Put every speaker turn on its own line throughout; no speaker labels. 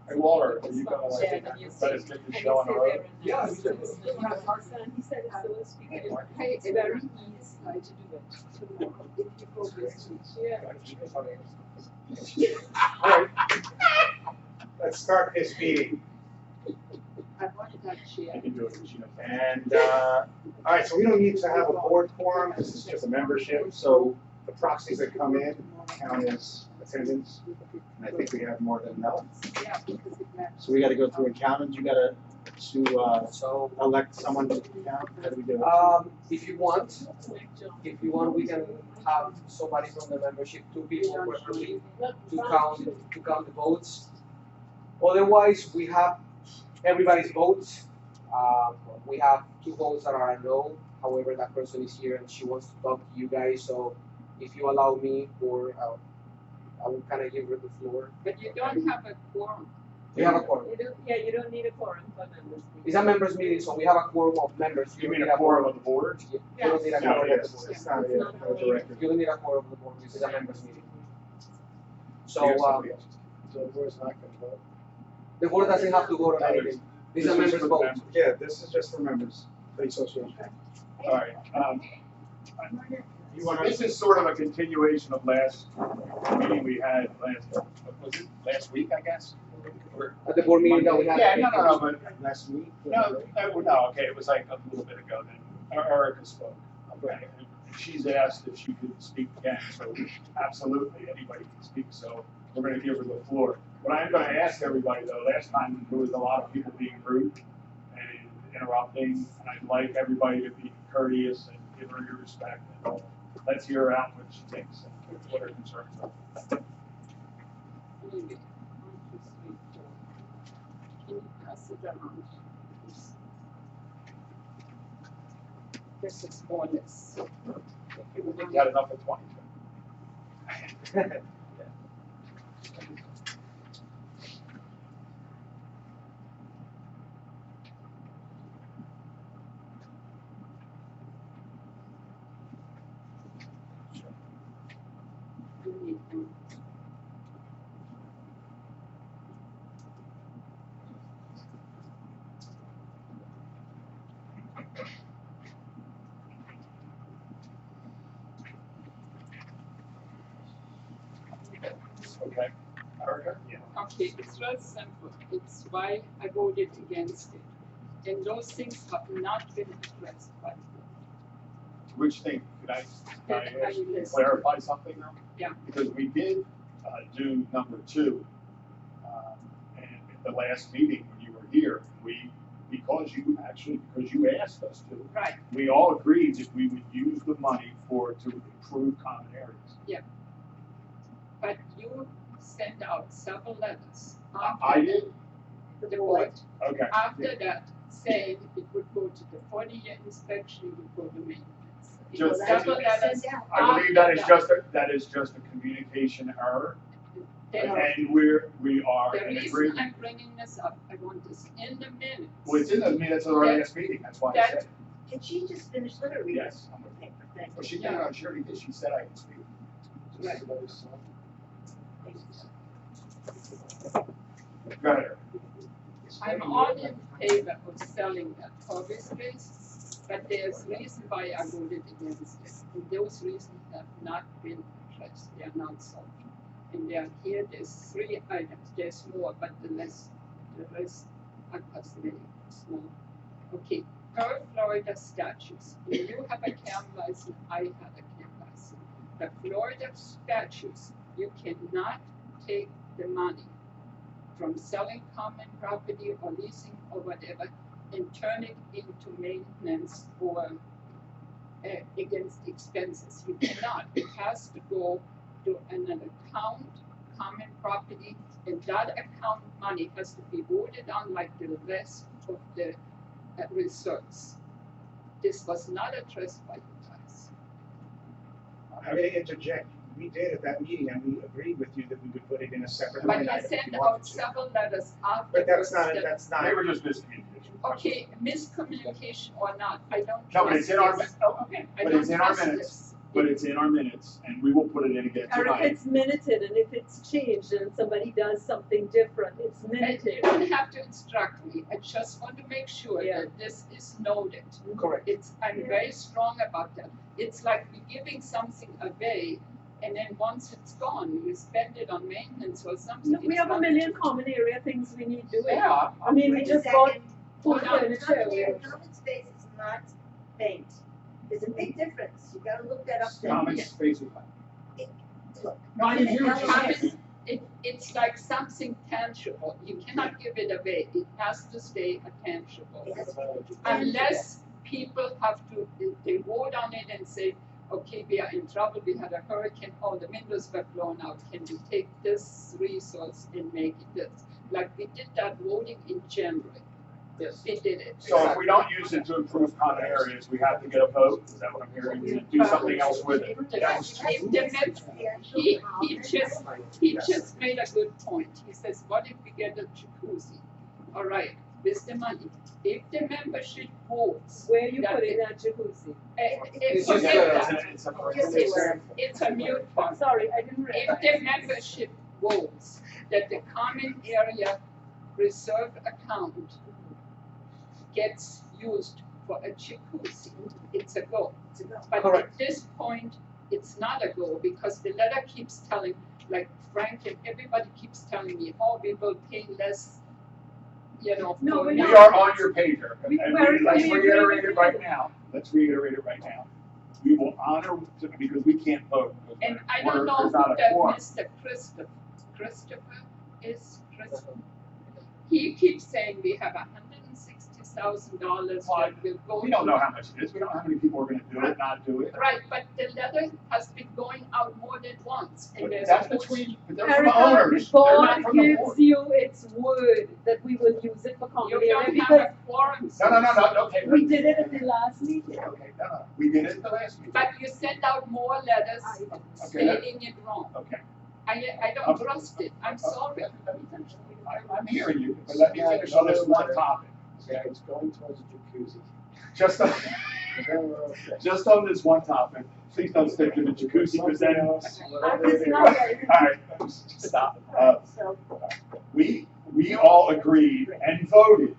Hey Walter, are you gonna like let us get the show on the road?
Yeah,
He said it's very easy to do it tomorrow if you go this week.
All right. Let's start this meeting.
I wanted that chair.
I can do it, she knows.
And, all right, so we don't need to have a board quorum. This is just a membership. So the proxies that come in count as attendance. And I think we have more than enough.
Yeah, because it matters.
So we got to go through and count them. You got to elect someone to count. How do we do it?
If you want, we can have somebody from the membership, 2 people preferably, to count the votes. Otherwise, we have everybody's votes. We have 2 votes that are a no. However, that person is here and she wants to talk to you guys. So, if you allow me, or I will kind of give her the floor.
But you don't have a quorum.
We have a quorum.
You don't need a quorum for members.
It's a members meeting, so we have a quorum of members.
You mean a quorum of the board?
You don't need a
No,
quorum of the
Yes,
board.
it's not a director.
You don't need a quorum of the board. This is a members meeting. So
Here's somebody else.
So the board's not gonna vote?
the board doesn't have to vote on anything. This is a members vote.
Yeah, this is just for members, for the association.
All right,
You want
this
to?
is sort of a continuation of last meeting we had was it last week, I guess?
At the board meeting that we had.
Yeah, no, but,
Last week?
no, okay, it was like a little bit ago then. Erica spoke. Okay, and she's asked if she could speak again, so absolutely, anybody can speak, so we're gonna give her the floor. What I'm gonna ask everybody though, last time there was a lot of people being rude and interrupting, and I'd like everybody to be courteous and give her your respect and let's hear her out what she thinks and what her concerns are.
Maybe. 1, 2, 3, 4. Can you pass it around? This is bonus.
People think you had enough at 22.
You need them.
Okay. Erica? Yeah.
Okay, it's very simple. It's why I voted against it. And those things have not been addressed by the board.
Which thing? Could I ask you to
Yes.
clarify something now?
Yeah.
Because we did do number 2, and at the last meeting when you were here, because you asked us to,
Right.
we all agreed that we would use the money to improve common areas.
But you sent out several letters.
I did?
The board.
Okay.
After that, saying it would go to the 40-year inspection, it would go to maintenance. It
Just-
was several letters.
I believe that is just a communication error,
Then
and we are
the
in
reason
agreement.
I'm bringing this up, I want this in the minutes.
Well, it's in the minutes of our last meeting, that's why I
That-
said.
Can she just finish, let her read it?
Yes.
Okay, thank
Well,
you.
she did, I'm sure he did, she said I can speak.
Right.
Go ahead.
I'm all in favor of selling that hobby space, but there's reason why I voted against it. And those reasons have not been addressed, they are not solved. And they are here, there's 3 items, there's more, but the rest are as very small. Okay, per Florida statutes, if you have a CAM license, I have a CAM license. The Florida statutes, you cannot take the money from selling common property or leasing or whatever and turn it into maintenance or against expenses. You cannot. It has to go to an account, common property, and that account money has to be voted on like the rest of the reserves. This was not addressed by you guys.
I'm going to interject. We did at that meeting, and we agreed with you that we would put it in a separate
But
line
you
item if
sent
you wanted
out
to.
several letters after.
But that's not.
They were just miscommunication.
Okay, miscommunication or not, I don't trust
No, but it's in our,
this.
oh,
Okay, I
but
don't
it's in our
trust
minutes.
this.
but it's in our minutes, and we will put it in again
Or if
tonight.
it's minuted and if it's changed and somebody does something different, it's
And
minuted.
you don't have to instruct me, I just want to make sure
Yeah.
that this is noted.
Correct.
I'm very strong about that. It's like we're giving something away, and then once it's gone, you spend it on maintenance or something.
We
it's
have a
not-
million common area things we need doing.
Yeah,
I mean, we
Wait a
just bought
second.
food
Hold on.
furniture.
Common space is not paint. There's a big difference. You gotta look that up there.
common spaces.
Look.
No, I hear what you're
Common-
saying.
It's like something tangible. You cannot give it away. It has to stay a tangible.
It has to be tangible.
Unless people have to, they vote on it and say, okay, we are in trouble, we had a hurricane, oh, the windows were blown out, can we take this resource and make it this? Like we did that voting in January,
Yes.
we did it.
So if we don't use it to improve common areas, we have to get a vote, is that what I'm hearing? We do something else with it.
He just made a good point. He says, what if we get a jacuzzi? All right, with the money. If the membership votes,
Where you
that
putting
it-
that jacuzzi?
It's just
forget
a-
that.
It's
It's a mute point.
Sorry, I didn't
If
realize.
the membership votes that the common area reserve account gets used for a jacuzzi, it's a go. But at
Correct.
this point, it's not a go because the letter keeps telling, like Frank and everybody keeps telling me, oh, we will pay less, you know.
No,
for
we're
We
not.
are on your pager, and
We're-
let's
we agree
reiterate
with
it
you.
right now. Let's reiterate it right now. We will honor, because we can't vote. because
And I
we're-
don't know
there's not
who
a
that
quorum.
Mr. Christopher is. He keeps saying we have $160,000 that will go.
We don't
to-
know how much it is, we don't know how many people are gonna do it, not do it.
Right, but the letter has been going out more than once, and
But
there's.
that's
a push.
between, but they're from the
Erica,
owners,
the
they're
board
not from the
gives
board.
you its word that we will use it for common
You
area
don't have
because
a quorum.
No, okay.
we did it at the last meeting.
Okay, no, we did it the last meeting.
But you sent out more letters stating it wrong.
Okay.
I don't trust it, I'm sorry.
Let me finish. I'm hearing you, but let me finish on this one topic.
Yeah, it's going towards a jacuzzi.
Just on,
Then we're okay.
just on this one topic, please don't stick to the jacuzzi, because then.
I'm
All
just not ready.
right, stop. We all agreed and voted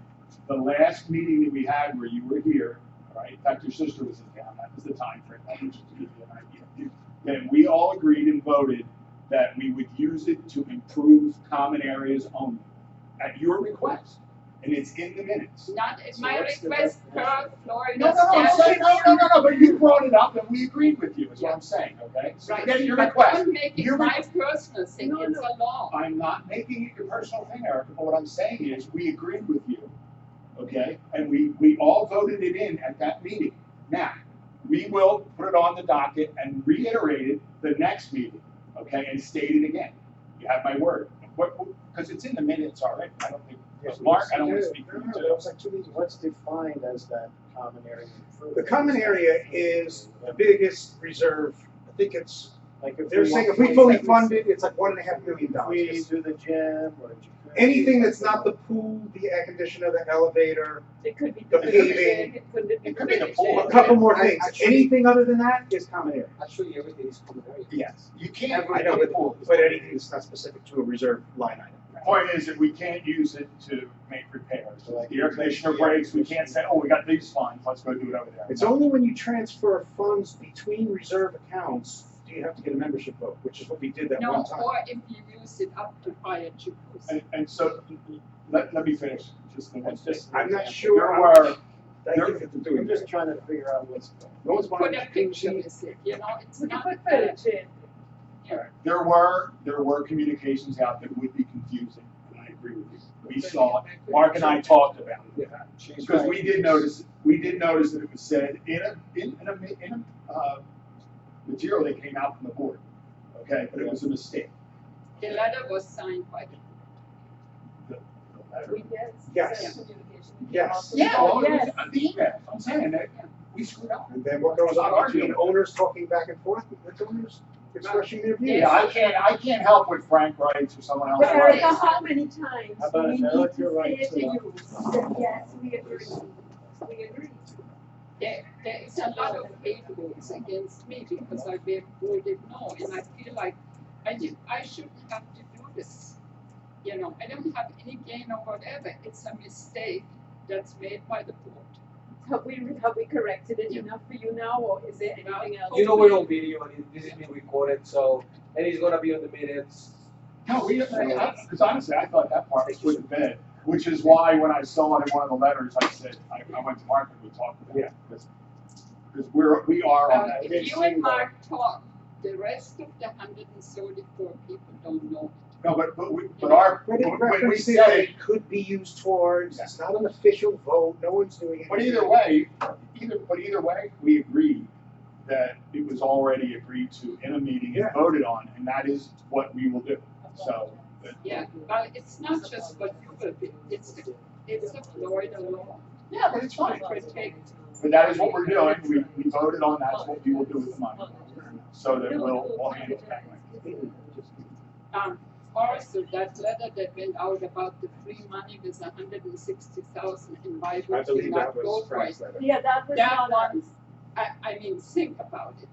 the last meeting that we had where you were here, right? In fact, your sister was in town, that was the time frame. That was just to give you an idea. And we all agreed and voted that we would use it to improve common areas only, at your request, and it's in the minutes.
Not at
So
my
what's the
request per
definition?
Florida
No, I'm
statute.
saying, no, but you brought it up and we agreed with you, is what I'm saying, okay? So
Right,
forget your
but
request.
don't make it
Your
my personal thing,
No,
it's
no.
a law.
I'm not making it your personal thing, Erica, but what I'm saying is, we agreed with you, okay? And we all voted it in at that meeting. Now, we will put it on the docket and reiterate it the next meeting, okay, and state it again. You have my word, because it's in the minutes already, I don't think, Mark, I don't want to speak for you
No,
too.
that was like 2 weeks. What's defined as that common area improvement?
The common area is the biggest reserve. I think it's,
Like if
they're
we
saying
want
if we fully
27
fund it, it's like $1.5 million.
If we do the gym or a jacuzzi.
Anything that's not the pool, the air conditioner, the elevator,
It could be
The
the
paving.
paving, it could be.
It could be the pool.
a couple more
I-
things.
actually-
Anything other than that is common area.
Actually, everything is common area.
Yes, you can't.
I know, but anything that's not specific to a reserve line item.
The point is that we can't use it to make repairs.
So like
The air conditioner breaks, we can't say, oh, we got these funds, let's go do it over there.
It's only when you transfer funds between reserve accounts do you have to get a membership vote, which is what we did that
No,
one time.
or if you use it up to buy a jacuzzi.
And so, let me finish, just the one thing.
I'm not sure.
There were,
Thank you for doing
I'm
that.
just trying to figure out what's.
No one's buying
Put a picture with it, you know, it's
We can
not
put
bad.
furniture in.
there were communications out that would be confusing, and I agree with you. We saw it, Mark and I talked about it. Because we did notice that it was said in a material that came out from the board, okay, but it was a mistake.
The letter was signed by the
The letter.
We get.
Yes.
communication.
Yes.
Yeah.
Oh, it was
Yes.
the email, I'm saying that, we screwed up.
And then what goes on between owners talking back and forth with owners expressing their views?
Yeah, I can't help what Frank writes or someone else
But
writes.
Erica, how many times
How
do
about
we
if
need
Erica
to say
writes
it to
it up?
you? That yes, we agree. We agree.
there is a lot of hate votes against me because I voted no, and I feel like I shouldn't have to do this. You know, I don't have any gain or whatever. It's a mistake that's made by the board.
Have we corrected it enough for you now, or is there anything else?
You know we're on video and this is being recorded, so, and it's gonna be on the minutes.
No, because honestly, I thought that part was put to bed, which is why when I saw it in one of the letters, I said, I went to Mark and we talked about it. Because we are on that.
If you and Mark talk, the rest of the 134 people don't know.
No, but our,
But it
when we
references
said
that
it,
it could be used towards, it's not an official vote, no one's doing it.
but either way, we agreed that it was already agreed to in a meeting and
Yeah.
voted on, and that is what we will do. So,
Yeah, but it's not just what you will do. It's a Florida law.
yeah, but it's fine.
Protect.
But that is what we're doing. We voted on that's what we will do with the money. So that we'll handle it that way.
Also, that letter that went out about the free money was 160,000 and why
I
would we
believe
not
that
go
was
for
Frank's
it?
letter.
Yeah, that was
That
not
one,
us.
I mean, think about it.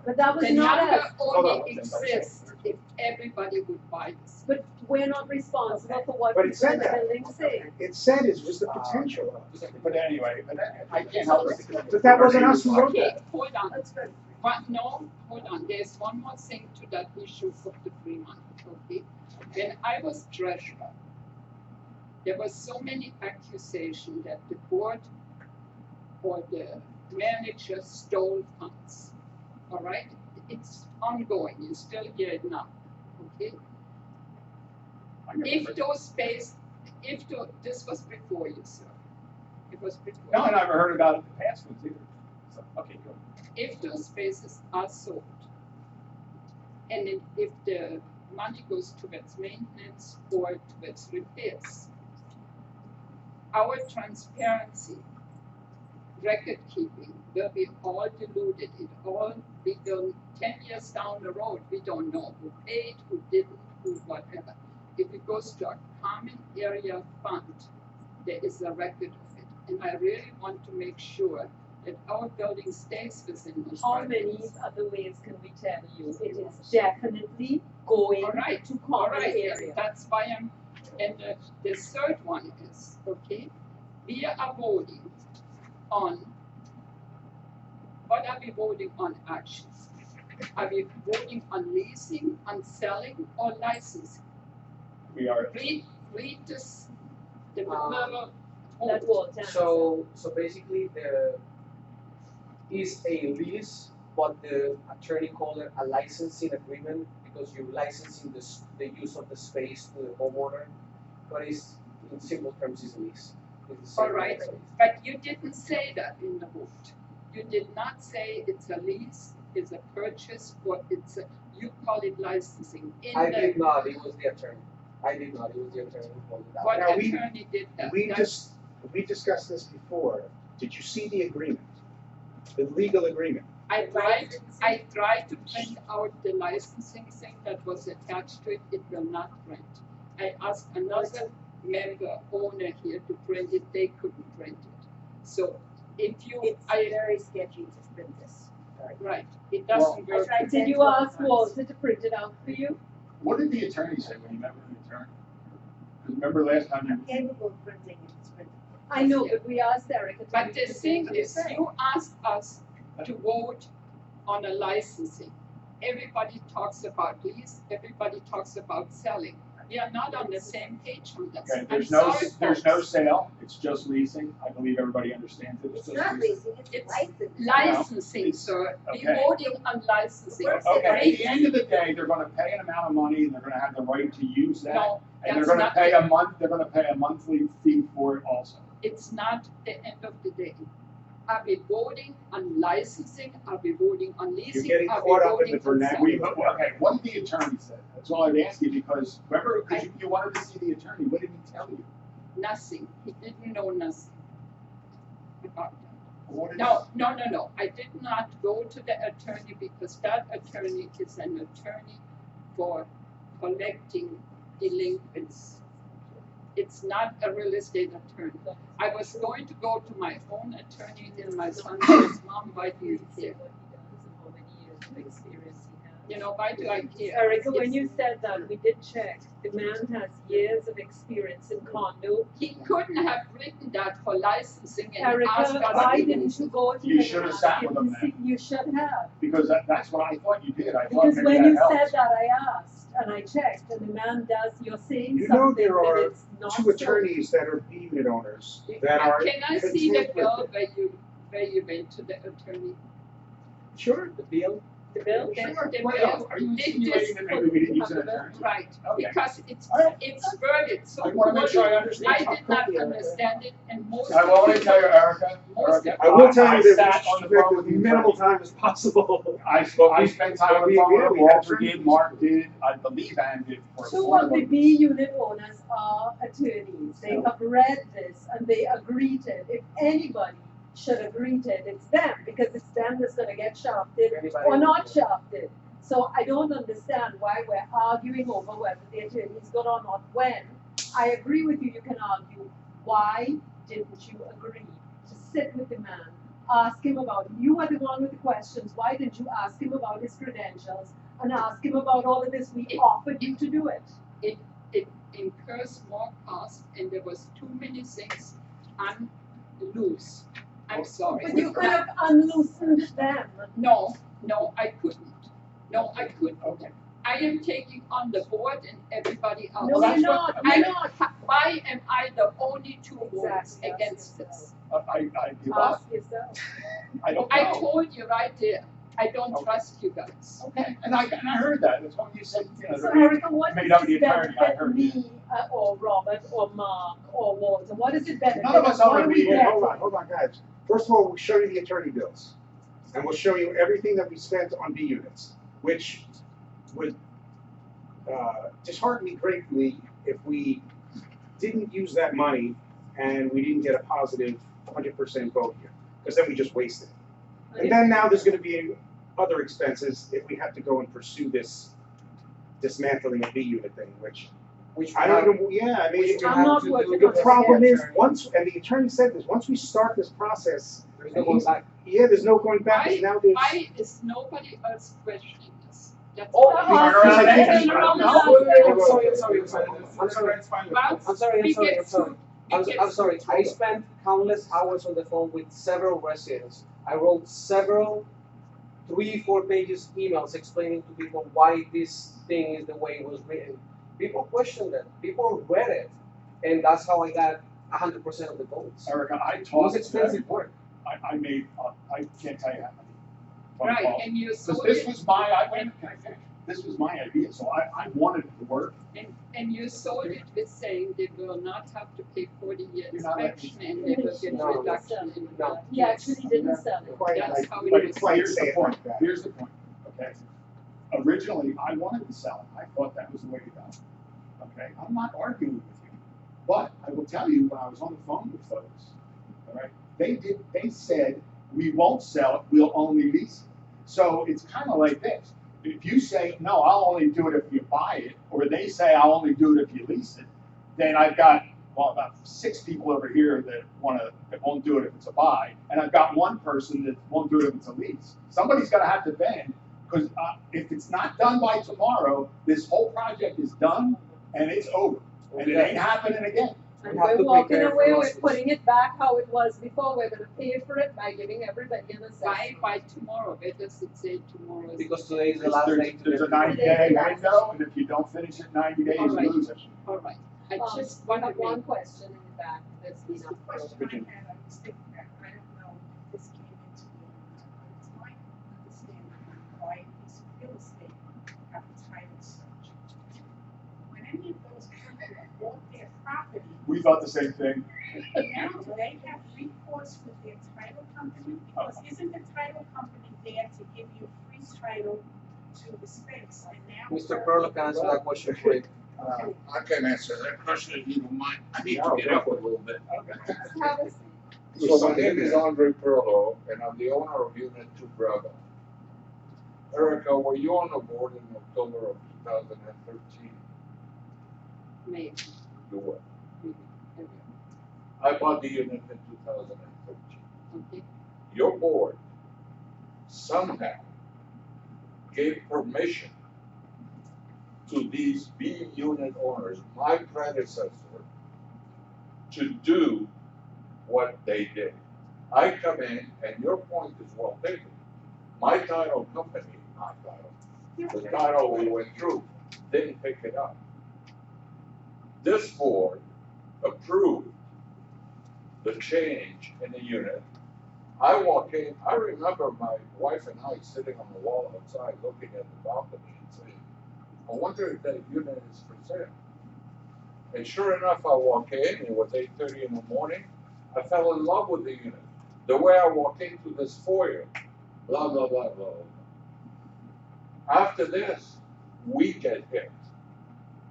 But that was
The
not
number
us.
only exists if everybody would buy this.
But we're not responsible for what
But it
people in
said
the
that.
building say.
It said it was the potential of it.
But anyway, I can't help it.
But that wasn't us who wrote
Okay,
that.
hold on.
That's good.
But no, hold on. There's one more thing to that issue of the free money. Okay, when I was treasurer, there was so many accusations that the board or the manager stole funds. All right, it's ongoing. You still hear it now. Okay, if this was before you, sir. It was before.
No, I never heard about it in the past ones either. So, okay, good.
If those spaces are sold, and if the money goes towards maintenance or towards repairs, our transparency, record keeping will be all diluted. It all be done 10 years down the road. We don't know who paid, who didn't, who whatever. If it goes to a common area fund, there is a record of it. And I really want to make sure that our building stays within those
How
records.
many other ways can we tell you? It is definitely going
All right,
to
all
common
right,
area.
that's why and the third one is, okay, we are voting on, what are we voting on actually? Are we voting on leasing, on selling, or licensing?
We are,
Read this, the
Um,
little.
That's what Tim
So basically is a lease, but the attorney called it a licensing agreement because you're licensing the use of the space to the homeowner. But it's, in simple terms, is a lease. It's the same
All right,
as a lease.
but you didn't say that in the vote. You did not say it's a lease, it's a purchase, or it's a, you call it licensing. In
I
the-
did not, it was the attorney. I did not, it was the attorney who called it out.
What
Now, we-
attorney did that?
We discussed this before. Did you see the agreement? The legal agreement?
I tried to print out the licensing thing that was attached to it, it will not print. I asked another member owner here to print it, they couldn't print it. So if you,
It's very sketchy to print this. Sorry.
right, it doesn't
I
work.
tried
Did you
10, 12
ask
times.
Walter to print it out for you?
what did the attorney say when you met with the attorney? 'Cause remember last time
I'm
you,
capable of printing it, it's printed.
I know, but we asked Erica to.
But the thing
to
is,
print it.
you asked us to vote on a licensing. Everybody talks about lease, everybody talks about selling. We are not on the same page on this.
okay,
I'm
there's no
sorry, folks.
sale, it's just leasing. I believe everybody understands it.
It's
just
not
leasing.
leasing, it's
It's
licensing.
Licensing, sir, we
Okay.
voting on licensing.
Where's
Okay, at
Right?
the end of the day, they're gonna pay an amount of money and they're gonna have the right to use that.
No,
And they're
that's
gonna
not
pay
it.
they're gonna pay a monthly fee for it also.
It's not the end of the day. Are we voting on licensing? Are we voting on leasing?
getting
Are we
caught up in
voting
the
on
vernacular.
selling?
Okay, what did the attorney say? That's all I'd ask you because remember, because you wanted to see the attorney, what did he tell you?
Nothing. He didn't know nothing about that.
What did
No. I did not go to the attorney because that attorney is an attorney for collecting delinquents. It's not a real estate attorney. I was going to go to my own attorney, and my son says, "Mom, why do you care? You know, why do I care?"
Erica, when
It's-
you said that, we did check. The man has years of experience in condo.
He couldn't have written that for licensing and
Erica,
asked us.
why
to-
didn't you go to
You
him
should
and
have
ask
sat
him
with him
to see- You should have.
Because that's what I thought you did. I thought
Because
maybe
when
that
you
helped.
said that, I asked and I checked, and the man does. You're saying
You know
something
there are
that it's not
two
so.
attorneys that are B unit owners that are.
Can I see the
content
bill
with it.
where you went to the attorney?
Sure, the bill.
The bill?
Sure.
The
What
bill.
else? Are you
They
insinuating that maybe we didn't use an attorney?
Right,
Okay.
because it's
Alright.
worded so
I wanna make sure I
poorly.
understand.
I did not understand it, and most
I will only tell you, Erica,
I will tell
I
you that
sat
we
on the
spent
phone
as
with the
minimal
attorney.
time as possible.
I spent time on the phone with Walter did, Mark did, I believe Ann did for
Two
one
of
of
the
them.
B unit owners are attorneys. They have read this and they agree to it. If anybody should agree to it, it's them, because it's them that's gonna get shafted
Anybody
or not
else?
shafted. So I don't understand why we're arguing over whether the attorney is good or not, when I agree with you, you can argue, why didn't you agree to sit with the man, ask him about, you were the one with the questions, why didn't you ask him about his credentials and ask him about all of this? We offered you to do it.
It incurs more cost, and there was too many things unloose. I'm sorry.
But you could have unloosened them.
No, I couldn't. No, I couldn't.
Okay.
I am taking on the board and everybody else.
No,
that's
you're
what-
not, you're not.
Why am I the only two votes
Exactly,
against
ask
this?
I give up,
Ask yourself.
I don't
I
know.
told you right there, I don't
Okay.
trust you guys.
Okay, and I heard that, that's what you said, you know.
So
the-
Erica, what
made
does
up the
this
attorney, I
benefit
heard
me, or Robert, or Mark, or Walter? What does it benefit?
None of us are
What do we
immediate.
get?
Hold on, guys. First of all, we'll show you the attorney bills. And we'll show you everything that we spent on B units, which would dishearten me greatly if we didn't use that money and we didn't get a positive 100% vote here, because then we just wasted it. And then now there's gonna be other expenses if we have to go and pursue this dismantling of B unit thing, which
Which
I don't know, yeah, I mean,
Which we
I'm
have
not
to do
working
with
the
on
the
problem is,
attorney.
once, and the attorney said this, once we start this process,
There's no going back.
yeah, there's no going back,
Why-
now there's.
Why is nobody else questioning this? That's
Oh,
what
you
I'm
are
saying.
right.
Turn around and
No,
ask
I'm
them.
sorry. I'm sorry.
Well,
I'm sorry.
we get sued. We
I'm
get
sorry.
sued.
I spent countless hours on the phone with several residents. I wrote several 3-4 pages emails explaining to people why this thing is the way it was written. People questioned it. People read it, and that's how I got 100% of the votes.
Erica, I
It was
talked to
expensive work.
I made, I can't tell you how many phone
Right,
calls.
and you
Because
sold
this
it,
was my, can I finish? This was my idea, so I wanted it to work.
and you sold it with saying they will not have to pay 40-year
You're not
inspection, and they will get
No.
reduction in.
No.
He actually didn't sell it.
Quite
That's
like-
how it
But
is.
here's the point,
like that.
here's the point, okay? Originally, I wanted to sell it, I thought that was the way to go. Okay, I'm not arguing with you, but I will tell you, when I was on the phone with folks, all right, they said, we won't sell it, we'll only lease it. So it's kind of like this, if you say, no, I'll only do it if you buy it, or they say, I'll only do it if you lease it, then I've got, well, about 6 people over here that won't do it if it's a buy, and I've got one person that won't do it if it's a lease. Somebody's gonna have to bend, because if it's not done by tomorrow, this whole project is done and it's over, and it ain't happening again.
And
We have
we're
to
walking
prepare
away,
for
we're
losses.
putting it back how it was before, we're gonna pay for it by giving everybody an
Why
assessment.
by tomorrow? Where does it say tomorrow? is-
Because today is the last day. to
There's a
get-
90-day window, and if you don't finish it 90 days, you
Alright.
lose it.
All right, I just
I
want
have
to
one
make,
question in the back, that's
The
enough.
question I had, I was thinking that, I don't know if this came into the, it's my understanding why a piece of real estate have a title search. When any of those people bought their property,
We thought the same thing.
now do they have recourse with their title company? Because isn't the title company there to give you free title to the space, and now.
Mr. Perla can answer that question for you.
I can answer that question if you don't mind. I need to
No,
get
go
up a
for it.
little bit.
Have a seat.
So my name is Andre Perlo, and I'm the owner of Unit 2 Bravo. Erica, were you on the board in October of 2013?
maybe.
You were.
really, area.
I bought the unit in 2013.
Okay,
Your board somehow gave permission to these B unit owners, my predecessor, to do what they did. I come in, and your point is well taken. My title company, the title we went through, didn't pick it up. This board approved the change in the unit. I walk in, I remember my wife and I sitting on the wall outside looking at the balcony and saying, I wonder if that unit is for sale. And sure enough, I walk in, it was 8:30 in the morning, I fell in love with the unit. The way I walk into this foyer, blah, blah, blah, blah. After this, we get hit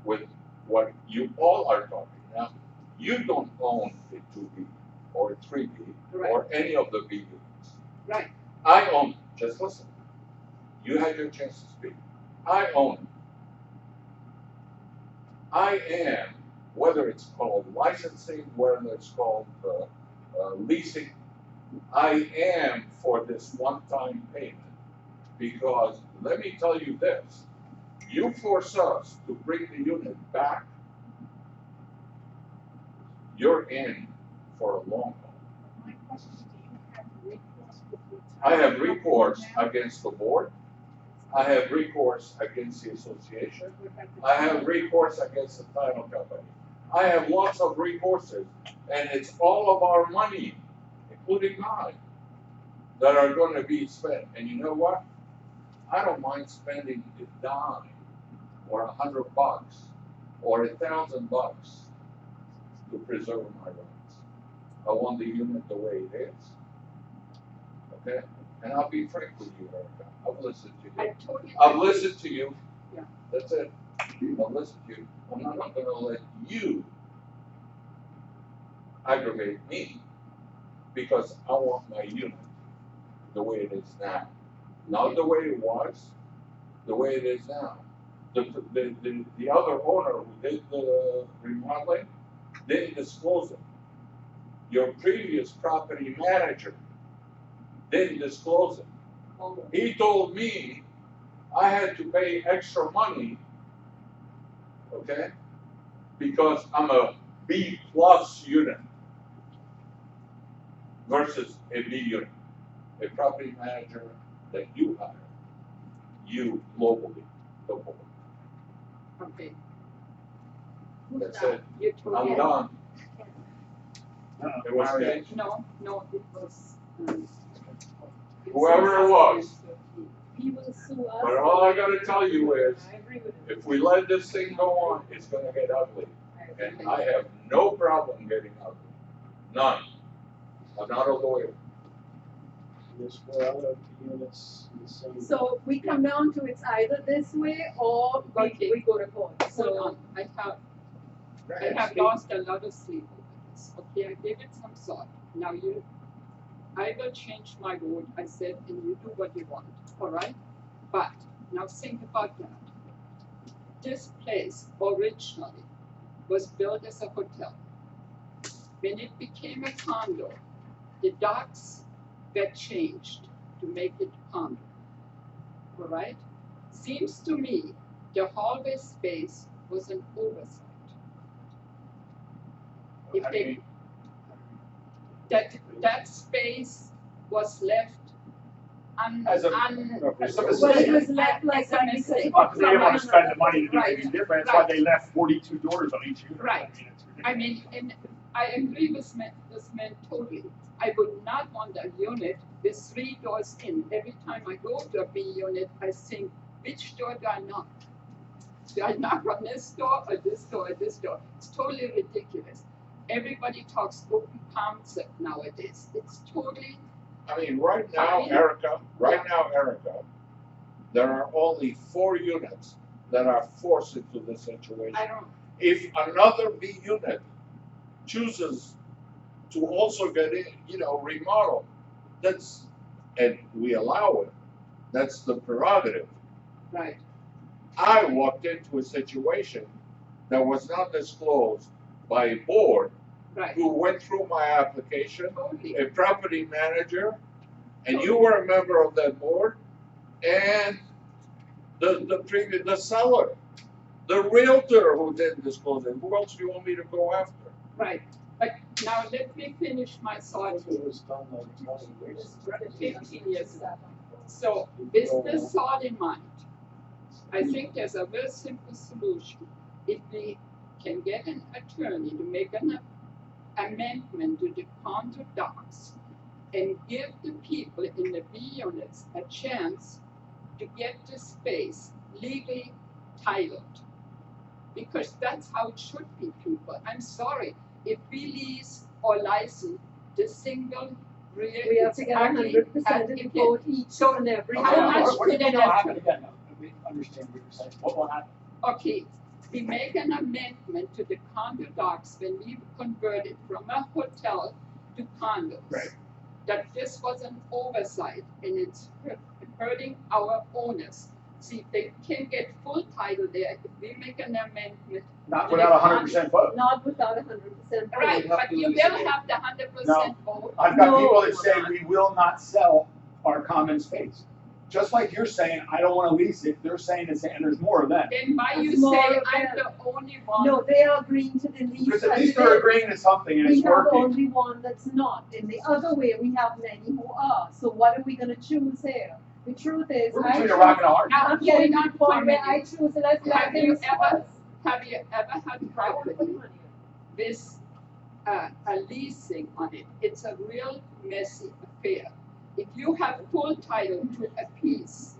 with what you all are talking. Now, you don't own a 2B or a 3B or any of the B units.
right,
I own it. Just listen. You had your chance to speak. I own it. I am, whether it's called licensing, whether it's called leasing, I am for this one-time payment. Because let me tell you this, you force us to bring the unit back, you're in for a long haul.
My question, do you have recourse with your
I have
title
recourse
company now?
against the board. I have recourse against the association.
What about the
I have
title?
recourse against the title company. I have lots of recourses, and it's all of our money, including mine, that are going to be spent. And you know what? I don't mind spending a dime or $100 or $1,000 to preserve my rights. I want the unit the way it is. Okay? And I'll be frank with you, Erica. I've listened to
I
you.
totally.
I've
agree.
listened to you.
Yeah.
That's it. I've listened to you. I'm not going to let you aggravate me because I want my unit the way it is now. Not the way it was, the way it is now. The other owner who did the remodeling didn't disclose it. Your previous property manager didn't disclose it.
Oh,
He told me I had to pay extra money, okay, because I'm a B plus unit versus a B unit. A property manager that you hire, you globally, the board.
okay,
That's it.
you told
I'm
me.
done. It was
Mario.
changed.
No, it was,
Whoever it was.
He will sue us.
But all I gotta tell you is,
I agree with him.
if we let this thing go on, it's gonna get ugly. And I have no problem getting ugly. None. I'm not a lawyer.
There's 4 other units in the same.
So we come down to it's either this way or we go to court.
Hold
So
on, I have lost a lot of sleep over this. Okay, I gave it some thought. Now I will change my vote. I said, and you do what you want, all right? But now think about that. This place originally was built as a hotel. When it became a condo, the docks were changed to make it condo, all right? Seems to me the hallway space was an oversight. If they, that space was left
As a-
well, it was left like
As a
that
mistake.
because.
Because they didn't want to spend the money to do
Right.
anything different, that's why they left 42 doors on each unit.
Right.
I mean, it's
I
ridiculous.
mean, and I agree with this man totally. I would not want a unit with 3 doors in. Every time I go to a B unit, I think, which door do I knock? Do I knock on this door or this door or this door? It's totally ridiculous. Everybody talks open concept nowadays. It's totally,
I mean, right now, Erica, there are only 4 units that are forced into this situation.
I don't,
If another B unit chooses to also get in, remodel, and we allow it, that's the prerogative.
right,
I walked into a situation that was not disclosed by a board
Right,
who went through my application,
totally.
a property manager, and you were a member of that board, and the seller, the realtor who didn't disclose it. Who else do you want me to go after?
Right, but now let me finish my thought
It was done like 20 years.
15 years ago. So with this thought in mind, I think there's a very simple solution. If we can get an attorney to make an amendment to the condo docs and give the people in the B units a chance to get the space legally titled. Because that's how it should be, people. I'm sorry, if we lease or license the single real.
We have to get 100% of the vote each
So
and every
how
time.
much
What do you
could
think
it
will
have
happen
to-
again? We understand what you're saying. What will happen?
Okay, we make an amendment to the condo docs when we converted from a hotel to condos.
Right.
That this was an oversight and it's hurting our owners. See, they can get full title there if we make an amendment.
Not
to the
without 100% vote.
Not without 100% vote.
Right,
have
but
to
you
lose
will
it.
have the 100% vote.
I've got
No,
people that
we're
say
not.
we will not sell our common space. Just like you're saying, I don't wanna lease it, they're saying the same, and there's more of them.
Then why you
It's more
say
of
I'm
them.
the only one?
No, they are agreeing to the lease.
Because at
and
least they're
then
agreeing to something and
We
it's
have
working.
only one that's not. In the other way, we have many who are. So what are we gonna choose here? The truth is,
We're
I
between
choose.
a rock and a hard.
Now,
I'm
you're
getting to
not
the point where
committed.
I choose, let's let
Have you
things
ever-
first.
Have you ever had
I won't
property
put money in.
with a leasing on it? It's a real messy affair. If you have full title to a piece,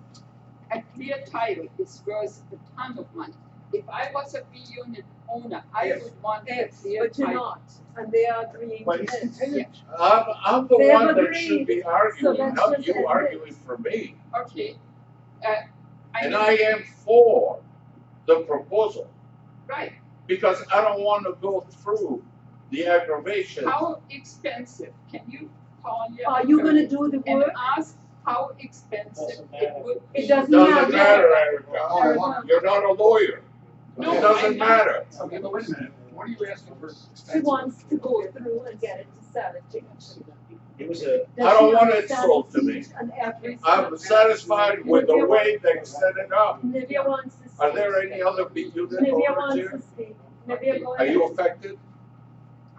a clear title is worth a ton of money. If I was a B unit owner, I
Yes.
would want a
Yes,
clear
but you're
title.
not, and they are agreeing
But
to
it's
this.
continued.
I'm the
They have
one that
agreed,
should be
so
arguing,
let's
not
just
you
end
arguing
this.
for me.
Okay.
And
mean,
I am for the proposal,
right,
because I don't want to go through the aggravation.
how expensive, can you call your
Are you gonna
attorney
do the
and
work?
ask how expensive
Doesn't
it
matter.
would be?
It doesn't
Doesn't
matter.
matter, Erica. You're not a lawyer.
No,
It doesn't
I'm not.
matter.
Okay, but wait a minute, what are you asking for?
She wants to go through and get it to sell it to you.
It was a,
Does
I don't
she
want it
understand
sold to me.
each and every
I'm
step?
satisfied with the way they set it up.
Nivea wants to speak.
Are there any other B unit
Nivea
owners
wants
here?
to speak. Nivea, go
Are
ahead.
you affected?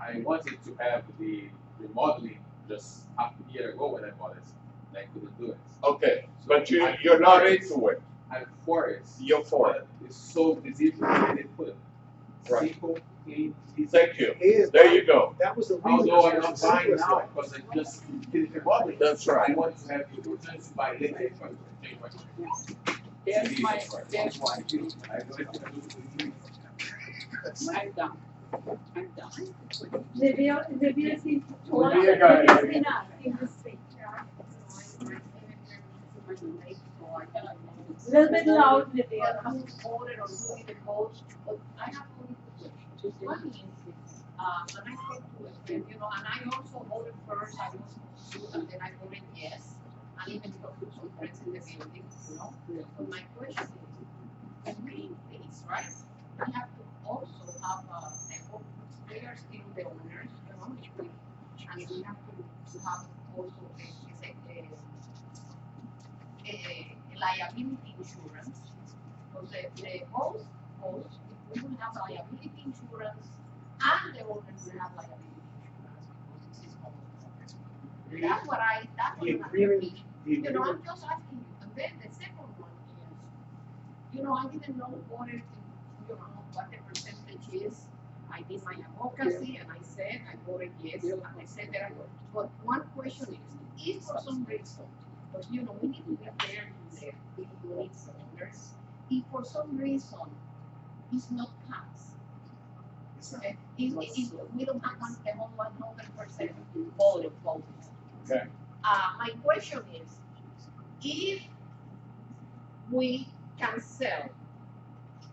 I wanted to have the remodeling just half a year ago when I bought it, and I couldn't do it.
Okay,
So
but
I'm
you're not
for it.
into it.
I'm for it.
You're for it.
But it's so easy to put it.
Right.
Simple, clean, easy.
Thank you.
is,
There you go.
that was the reason.
Although I'm
it was
not
the
buying
simplest
now
way.
because I just finished remodeling.
That's right.
I want to have the opportunity to buy later.
There's my, there's my,
I don't want to do it.
I'm done. I'm done.
Nivea seems to
Nivea,
want
go ahead,
to
Nivea.
been asking to speak. A little bit loud, Nivea.
Voted or who even votes, but I have only two questions. One is, when I spoke to a friend, and I also voted first, I was confused, and then I voted yes. And even talked to some friends in the building, So my question is, in reading this, right? We have to also have, they are still the owners, and we have to have also a liability insurance. Because the both, we will have liability insurance and the owners will have liability insurance because this is common. That's what
The
I'm
agreement, the
I'm
agreement,
just asking you. And then the second one is, I didn't know what it, what the percentage is. I did my advocacy and I said, I voted yes, and I said that I voted. But one question is, if for some reason, because we need to be fair to the units owners, if for some reason it's not passed, we don't have the whole 100% voted.
Okay.
My question is, if we can sell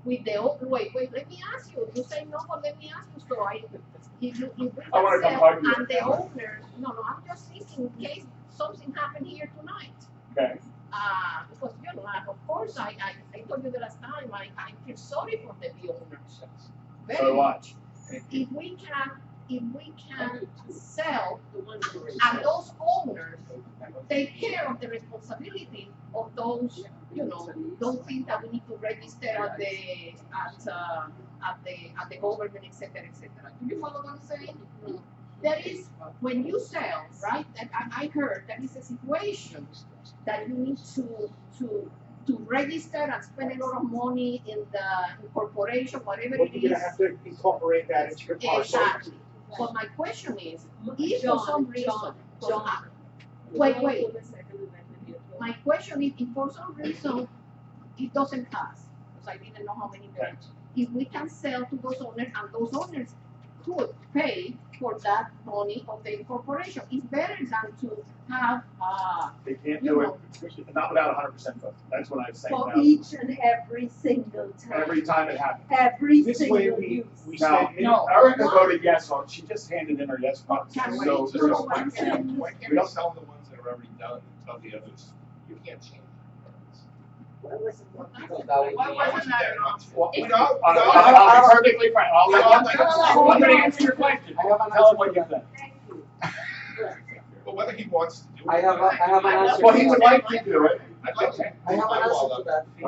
with the wait, let me ask you. You say no, but let me ask you. So if we
I wanna
can
come
sell
hug you.
and the owners, no, I'm just thinking in case something happened here tonight.
Okay,
Because of course I told you the last time I feel sorry for the owners.
so watch.
if we can sell, and those owners take care of the responsibility of those, those things that we need to register at the government, et cetera, et cetera. Do you follow what I'm saying? There is, when you sell, right, and I heard there is a situation that you need to register and spend a lot of money in the incorporation, whatever
But
it
you're
is.
gonna have to incorporate that into your parcel.
Exactly. But my question is, if for some reason,
John.
wait. My question is, if for some reason it doesn't pass, because I didn't know how many votes, if we can sell to those owners and those owners could pay for that money of the incorporation, it's better than to have,
They can't do it, not without 100% vote. That's what I'm saying.
For
now.
each and every single time.
Every time it happens.
Every
This way
single
we
use.
Now,
said.
No.
Erica voted yes on, she just handed in her yes box.
Can we-
So
no,
there's
no, I'm saying-
Why can't we tell the ones that are already done and tell the others, you can't change
What was it?
Because that would be-
Why wasn't that an option?
Well,
We don't-
I'll be perfectly frank. I'm
No,
gonna answer your question.
I have an
Tell
answer
him what
for
you
that.
think.
Thank you.
But whether he wants to do it.
I have an answer.
Well, he would like to do it.
I'd like to.
I have an answer to that. I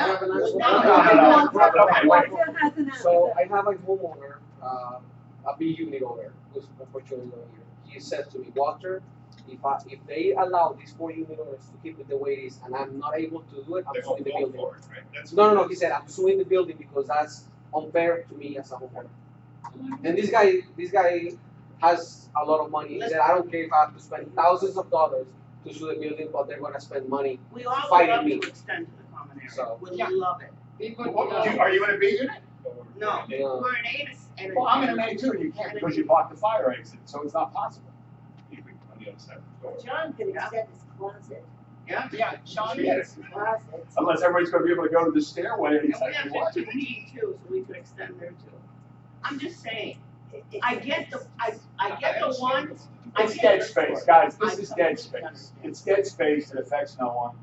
have an answer to
No,
that.
no, no. Okay, wait.
Walter has an answer.
So I have a homeowner, a B unit owner, who's unfortunately not here. He said to me, Walter, if they allow these 4 unit owners to keep it the way it is, and I'm not able to do it, I'm
They're
suing the
gonna vote
building.
for it, right? That's
No,
what
he said, I'm suing the building because that's unfair to me as a homeowner. And this guy has a lot of money. He said, I don't care if I have to spend thousands of dollars to sue the building, but they're gonna spend money.
We all would
Fighting
love
me.
to extend to the common area,
So-
we love it.
People,
Are you in a B unit?
No,
Yeah.
we're an A and
Well, I'm in an A too, and you can't because you blocked the fire exit, so it's not possible.
On the other side of the door.
John could extend his closet.
Yeah,
Sean,
He
yes.
has a closet.
Unless everybody's gonna be able to go to the stairway
And we
anytime
have
they want.
15B too, so we could extend there too. I'm just saying,
It-
I get the, I get the ones. I
It's
get
dead
the-
space, guys, this
I
is
completely
dead space.
understand.
It's dead space, it affects no one.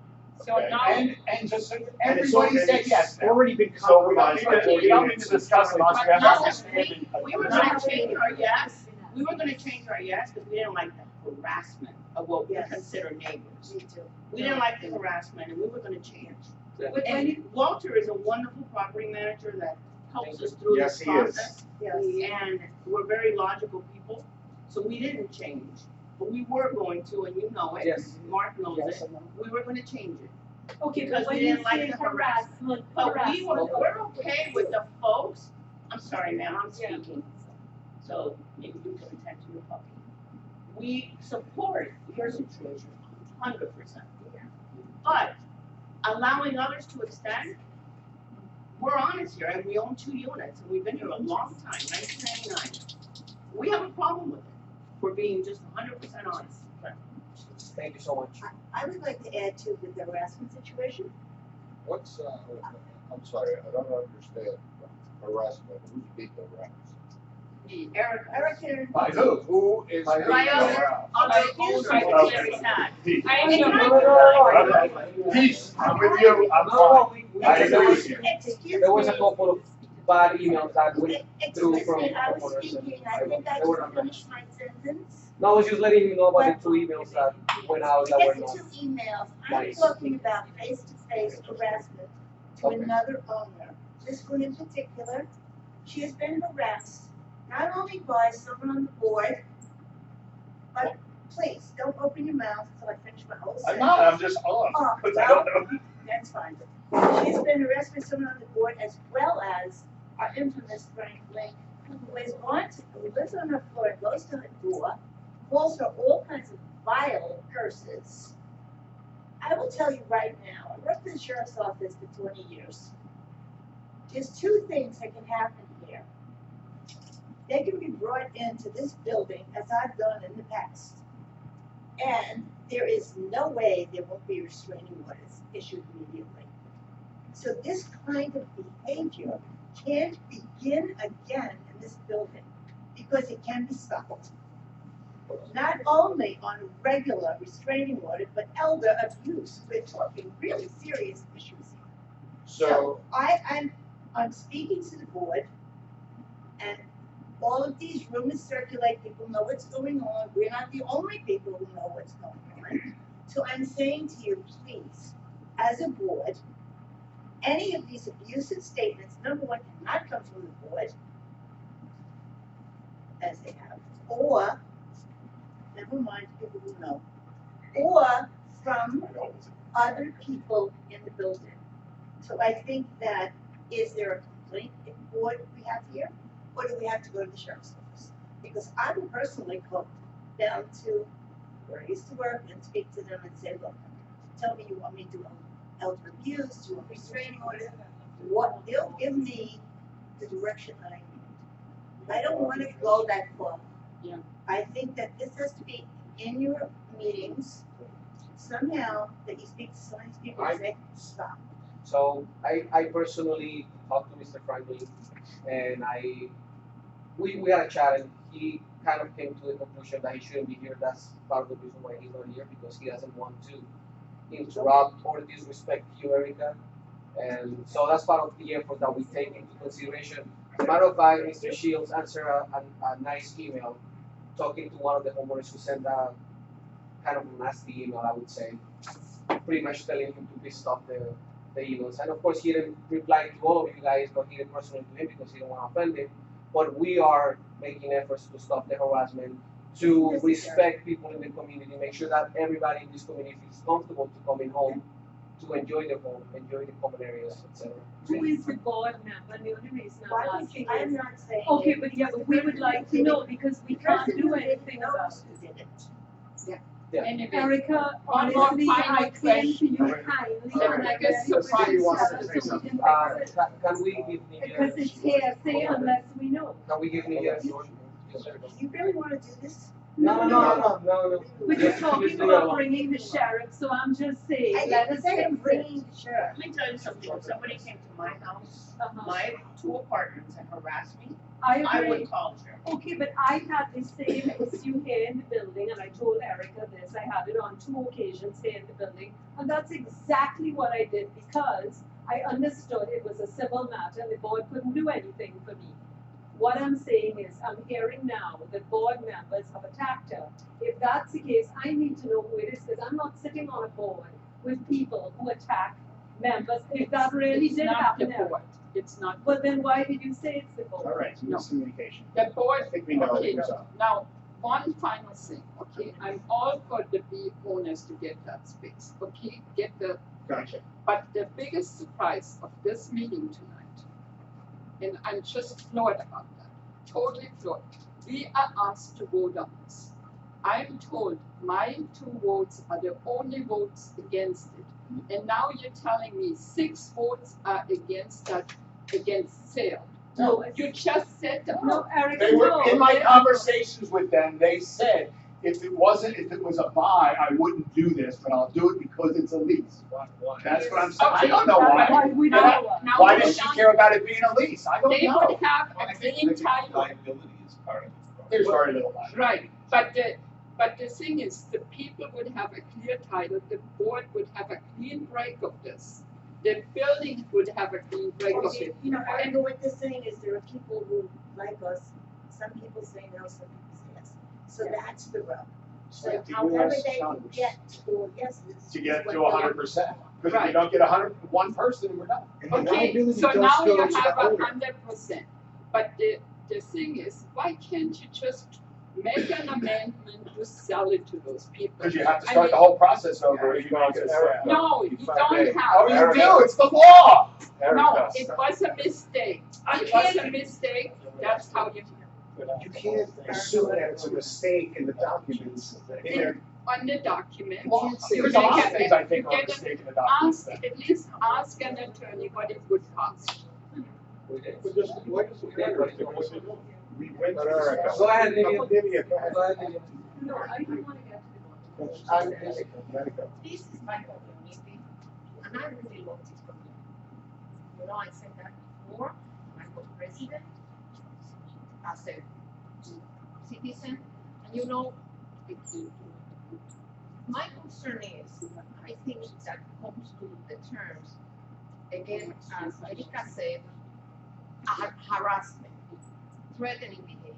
So
Okay?
now-
And just, so
And it's
everybody said yes now.
already been
So we don't
compromised.
need to discuss it unless we have
But
understanding.
we were gonna change our yes, because we didn't like the harassment of what we
Yes.
consider neighbors.
Me too.
We didn't like the harassment and we were gonna change.
Yeah.
But when
And
you,
Walter is a wonderful property manager that helps us through
Yes,
this
he is.
process.
Yes.
And we're very logical people, so we didn't change. But we were going to, and you know it.
Yes.
Mark knows
Yes,
it. We were gonna change it.
okay,
Because
but when
we
you
didn't like
say
the
harassment,
But we're
harassment.
okay with the folks, I'm sorry, ma'am, I'm
Yeah.
speaking. So maybe you can attend to your puppy. We support your situation 100%. But allowing others to extend, we're honest here, and we own 2 units, and we've been here a long time, 1999. We have a problem with it, for being just 100% honest.
Thank you so much.
I would like to add to the harassment situation.
What's, I'm sorry, I don't understand harassment, who's being harassed?
Erica,
By who?
Who is?
By
by other owners,
Okay.
it's very sad.
Peace.
I
Peace, I'm with you, I'm
No,
fine.
we,
I
there
agree
was,
with you.
Excuse
there was a
me.
couple of bad emails that went through
Excuse
from
me, I was
homeowners and
speaking, I think I
they were
just
not
finished my sentence.
No, I was just letting you know about the 2 emails that went out that were
Get
not.
the 2 emails, I'm
Nice.
talking about face-to-face harassment to
Okay.
another owner. This one in particular, she has been harassed, not only by someone on the board, but please, don't open your mouth until I finish my whole
I'm
sentence.
not, I'm just on, because I don't know.
That's fine. She's been harassed by someone on the board as well as our infamous Frank Link, who is wanted, who lives on her floor, and goes to her door, calls her all kinds of vile curses. I will tell you right now, I worked in the sheriff's office for 20 years. There's 2 things that can happen here. They can be brought into this building as I've done in the past. And there is no way there won't be restraining orders issued immediately. So this kind of behavior can't begin again in this building because it can be stopped. Not only on a regular restraining order, but elder abuse. We're talking really serious issues here.
So,
I'm speaking to the board, and all of these rumors circulate, people know what's going on, we're not the only people who know what's going on. So I'm saying to you, please, as a board, any of these abusive statements, number one, cannot come from the board, as they have, or, never mind people who know, or from other people in the building. So I think that, is there a complaint board we have here, or do we have to go to the sheriff's office? Because I will personally go down to where I used to work and speak to them and say, look, tell me you want me to elder abuse, do you want restraining order? What, they'll give me the direction that I need. I don't want to go that far.
Yeah.
I think that this has to be in your meetings, somehow, that you speak to some of these people and say, stop.
So I personally talked to Mr. Franklin, and we had a chat, and he kind of came to the conclusion that he shouldn't be here. That's part of the reason why he's not here, because he doesn't want to interrupt or disrespect you, Erica. And so that's part of the effort that we take into consideration. As a matter of fact, Mr. Shields answered a nice email talking to one of the homeowners who sent a kind of a nasty email, I would say, pretty much telling him to please stop the emails. And of course, he didn't reply to all of you guys, but he did personally to him because he didn't want to offend him. But we are making efforts to stop the harassment, to respect people in the community, make sure that everybody in this community feels comfortable to coming home, to enjoy the home, enjoy the common areas, etc.
Who is the board member? The only reason
Why
I'm
would you,
asking
I'm
is,
not saying.
okay,
it.
but yeah, but we would like to know because we can't do anything about it.
Who did it.
Anyway,
Erica,
One more
honestly,
final
I came to you
question.
kindly
Sorry.
and I
Because
very
Somebody wants to
quickly
say
so we can
something.
fix it.
Can we give Nidia?
Because it's hearsay unless we know.
Can we give Nidia?
You really wanna do this?
No.
But you're talking about bringing the sheriff, so I'm just saying,
I
let
didn't
us
say
fix
I'm
it.
bringing the sheriff.
Let me tell you something, if somebody came to my house,
Uh-huh.
my two apartments and harassed me,
I
I
agree.
would call the sheriff.
Okay, but I had the same issue here in the building, and I told Erica this, I had it on 2 occasions here in the building, and that's exactly what I did, because I understood it was a civil matter, and the board couldn't do anything for me. What I'm saying is, I'm hearing now that board members have attacked her. If that's the case, I need to know who it is, because I'm not sitting on a board with people who attack members, if that really
It's
did
not
happen.
the
Erica.
board. It's not.
But then why did you say it's the board?
All right,
No.
miscommunication.
The board,
I think we know
okay,
who's up.
now, one final thing, okay, I'm all for the big owners to get that space, okay, get the,
Gotcha.
but the biggest surprise of this meeting tonight, and I'm just floored about that, totally floored, we are asked to vote on this. I'm told my 2 votes are the only votes against it, and now you're telling me 6 votes are against that, against sale.
No,
You just said that.
No, Erica,
They were,
no.
in my conversations with them, they said, if it was a buy, I wouldn't do this, but I'll do it because it's a lease. That's what I'm saying. I don't know
Why
why.
we
Now-
don't know.
now
Why
we
does she
don't-
care about it being a lease? I don't
They
know.
would have a clean title,
Liability is part of it.
There's very little liability.
right, but the thing is, the people would have a clear title, the board would have a clean break of this. The building would have a clean break of
Okay,
it.
you know, I know what they're saying is there are people who like us, some people say no, some people say yes. So that's the rub. So
Like the
however
US
they can
Congress.
get to yeses.
To get
is
to
what they-
100%. Because if you
Right.
don't get 101 person, we're done.
And the
Okay,
liability
so
does
now
go
you
to the
have
owner.
100%, but the thing is, why can't you just make an amendment to sell it to those people?
Because you have to
I
start the
mean-
whole process over if you don't get a sale.
No, you don't
Oh,
have.
you do, it's the law.
No, it was a mistake. It was a mistake, that's how you,
You can't assume that it's a mistake in the documents. In their-
on the document.
Well,
you
there's a lot
get
of things
it.
I think
You
are a
get it.
mistake in the documents.
Ask, at least ask an attorney what it would cost.
We did.
We went to.
Go ahead, Nidia.
Nidia, go ahead.
Go ahead, Nidia.
No, I don't wanna get to the bottom.
I'm, let it go.
This is my community, and I really love this community. You know, I said that before, I was president, as a citizen, and you know, my concern is, I think that comes to the terms, again, as Erika said, harassment. threatening behavior.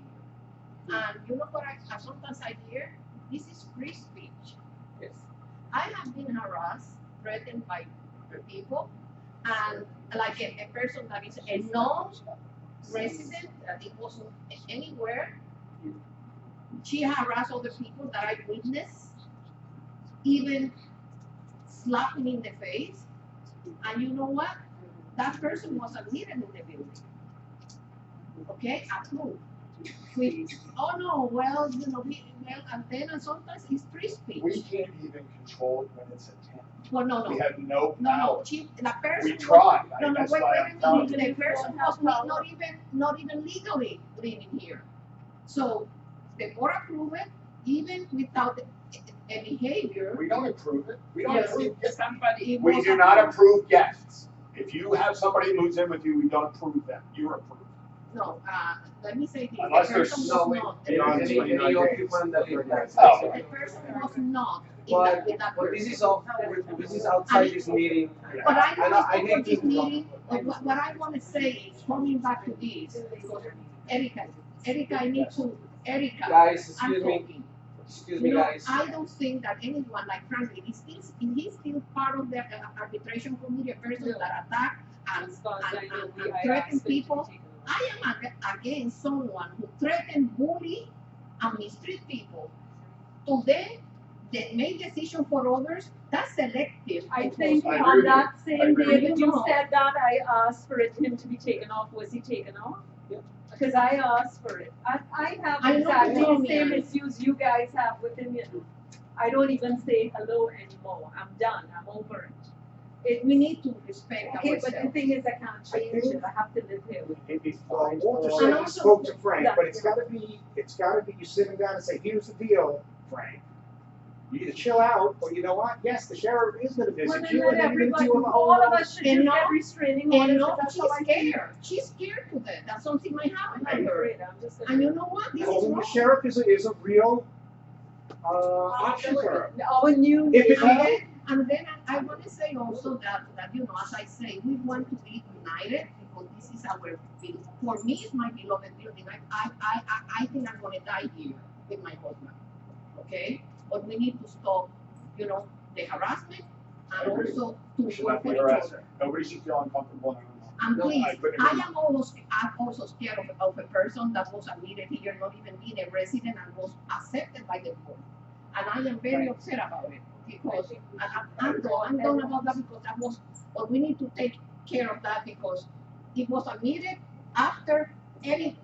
And you know what sometimes I hear? This is free speech.
Yes.
I have been harassed, threatened by people, and like a person that is a non-resident, that it wasn't anywhere. She harassed other people that I witnessed, even slapping in the face. And you know what? That person was admitted in the building. Okay, approved. With, oh no, well, you know, and then sometimes it's free speech.
We can't even control it when it's a tenant.
Well, no.
We have no
No,
power.
the person.
We tried.
No,
That's
wait,
why
wait
I'm
a
telling
minute.
you.
The person was not even legally living here. So the board approved it, even without a behavior.
We don't approve it. We don't
Yes,
approve guests.
somebody.
It
We
was
do not
approved.
approve guests. If you have somebody who moves in with you, we don't approve them. You're approved.
No, let me say this.
Unless
The
there's
person
No,
was
wait,
not.
Beyond
any
29
occupant that lives there.
Oh.
The person was not
But,
with that
but
person.
this is outside this meeting.
But I
And
know
I
it's
hate
over this
to-
meeting, but what I wanna say is, coming back to this, Erica, I need to, Erica,
Guys,
I'm
excuse me,
talking.
excuse me,
No,
guys.
I don't think that anyone, like Franklin, he's still part of the arbitration committee, a person that attack and threaten people. I am against someone who threaten, bully, and mistreat people. To then, they make decision for others, that's selective.
I think
I agree
on
with
that
I
same
agree
day
with
that
you.
you said that, I asked for him to be taken off. Was he taken off?
Yeah.
Because I asked for it. I have
I know
exactly
you told
the
me,
same
Annie.
issues you guys have with him, you know. I don't even say hello anymore. I'm done. I'm over it.
We need to respect
Okay, but the
ourselves.
thing is, I can't change it. I have to live here with it.
Well, Walter
And
said he
also-
spoke to Frank, but it's gotta be you sitting down and say, here's the deal, Frank. You either chill out, or you know what, yes, the sheriff is gonna
Well,
visit
then
you,
let
and then you're gonna
everybody,
deal with a whole
all of
lot.
us should
And
just get
no-
restraining
And
orders.
no,
That's
she's
how I feel.
scared. She's scared to death that something might happen
I'm
to her.
afraid. I'm just.
And you know what? This is
Well, the
wrong.
sheriff is a real, option for her.
Our new.
If it
And then I want to say also that you know, as I say, we want to be united because this is our building. For me, it's my beloved building. I think I'm gonna die here with my husband. Okay, but we need to stop, you know, the harassment and also
We
to
should
work
not be
for each
harassed.
other.
Nobody should feel uncomfortable.
And
No,
please,
I couldn't
I
agree.
am also scared of a person that was admitted here, not even being a resident, and was accepted by the board. And I am very upset about it because I'm done about that because that was, but we need to take care of that because it was admitted after a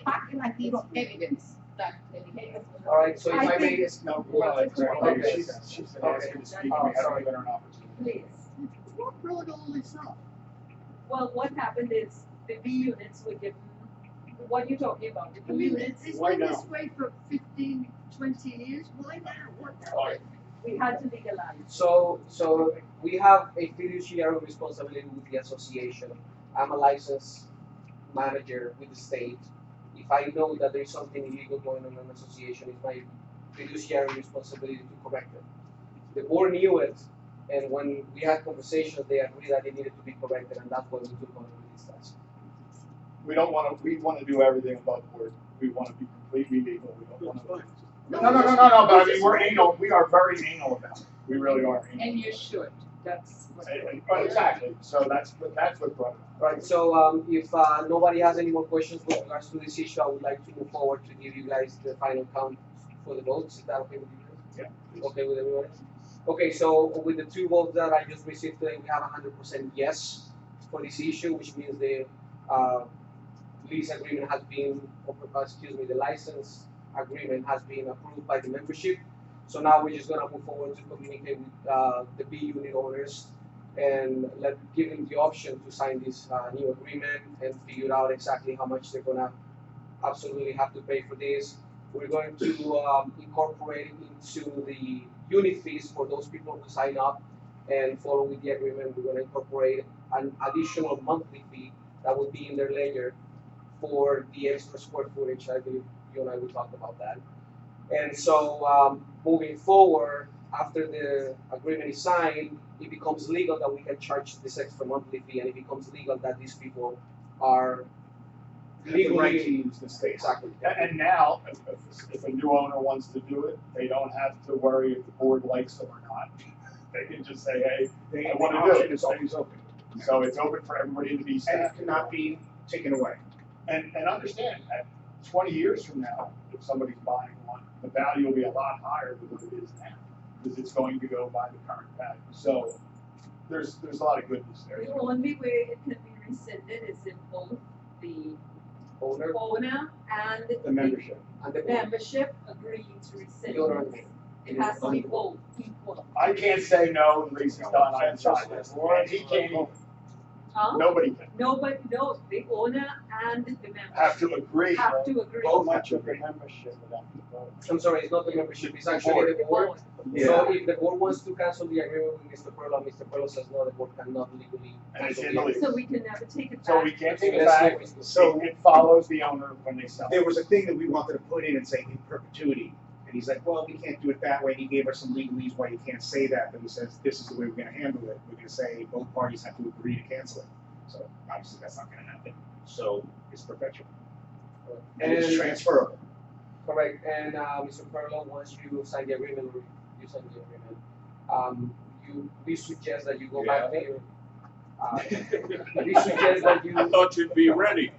packet like this of evidence that the behavior was.
All right, so if I may,
No, well, it's,
Okay.
she's been asking to speak, and we haven't given her an opportunity.
Please.
What brought all this up?
Well, what happened is the B units were given, what are you talking about? The
I
B
mean,
units,
it's
Why
been
now?
this way for 15, 20 years, why now? What now?
we had to legalize.
so we have a fiduciary responsibility with the association. I'm a licensed manager with the state. If I know that there is something illegal going on in an association, it's my fiduciary responsibility to correct it. The board knew it, and when we had conversations, they agreed that it needed to be corrected, and that's why we took on this task.
We want to do everything above board. We want to be completely legal. We don't want to.
No,
No, but I mean, we're anal, we are very anal about it. We really are anal.
And you should, that's what.
Exactly, so that's what brought it up.
Right, so if nobody has any more questions with regards to this issue, I would like to move forward to give you guys the final count for the votes. Is that okay with you guys?
Yeah.
Okay with everybody? Okay, so with the two votes that I just received today, we have 100% yes for this issue, which means the lease agreement has been, the license agreement has been approved by the membership. So now we're just gonna move forward to communicate with the B unit owners and give them the option to sign this new agreement and figure out exactly how much they're gonna absolutely have to pay for this. We're going to incorporate it into the unit fees for those people who sign up and follow with the agreement. We're gonna incorporate an additional monthly fee that will be in their ledger for the extra square footage. I believe you and I will talk about that. And so moving forward, after the agreement is signed, it becomes legal that we can charge this extra monthly fee, and it becomes legal that these people are
The right to
legally.
use the space.
Exactly.
And now, if a new owner wants to do it, they don't have to worry if the board likes them or not. They can just say, hey,
The
I wanna do it.
option is always open,
so it's open for everybody to be
and
staffed.
it cannot be taken away.
And understand, at 20 years from now, if somebody's buying one, the value will be a lot higher than what it is now, because it's going to go by the current value. So there's a lot of goodness there.
The only way it can be rescinded is if both the
Owner
owner and
The membership.
and the board.
membership agree to rescind
The owner
it.
and the board.
It has to be both equal.
I can't say no, the lease is done, I decide this, and he can't,
Huh?
nobody can,
Nobody, no, the owner and the membership
have to agree.
have to agree.
How much of the membership would have to vote?
I'm sorry, it's not the membership, it's actually the board. So if the board wants to cancel the agreement with Mr. Perlo, Mr. Perlo says no, the board cannot legally
And it's
cancel
in the
the
lease.
agreement.
So we can never take it back.
So we can't take it
Let's see
back,
if we still-
So-
it follows the owner when they sell.
There was a thing that we wanted to put in and say in perpetuity. And he's like, well, we can't do it that way. He gave us some legalese why you can't say that, but he says, this is the way we're gonna handle it. We're gonna say both parties have to agree to cancel it. So obviously that's not gonna happen. So it's perpetual. And it's
And-
transferable.
Correct, and Mr. Perlo, once you sign the agreement, or you sign the agreement, we suggest that you go back to your, we suggest that you,
I thought you'd be ready.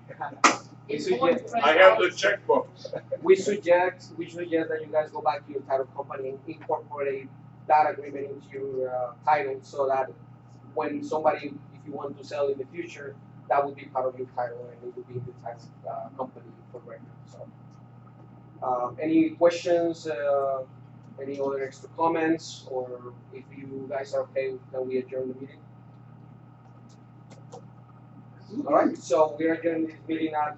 we
It's going
suggest,
to
I have the checkbook.
we suggest that you guys go back to your title company and incorporate that agreement into your title, so that when somebody, if you want to sell in the future, that would be part of your title and it would be in the tax company for record, so. Any questions, any other extra comments, or if you guys are okay, can we adjourn the meeting? Alright, so we are adjourning this meeting at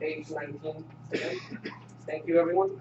8:19. Thank you, everyone.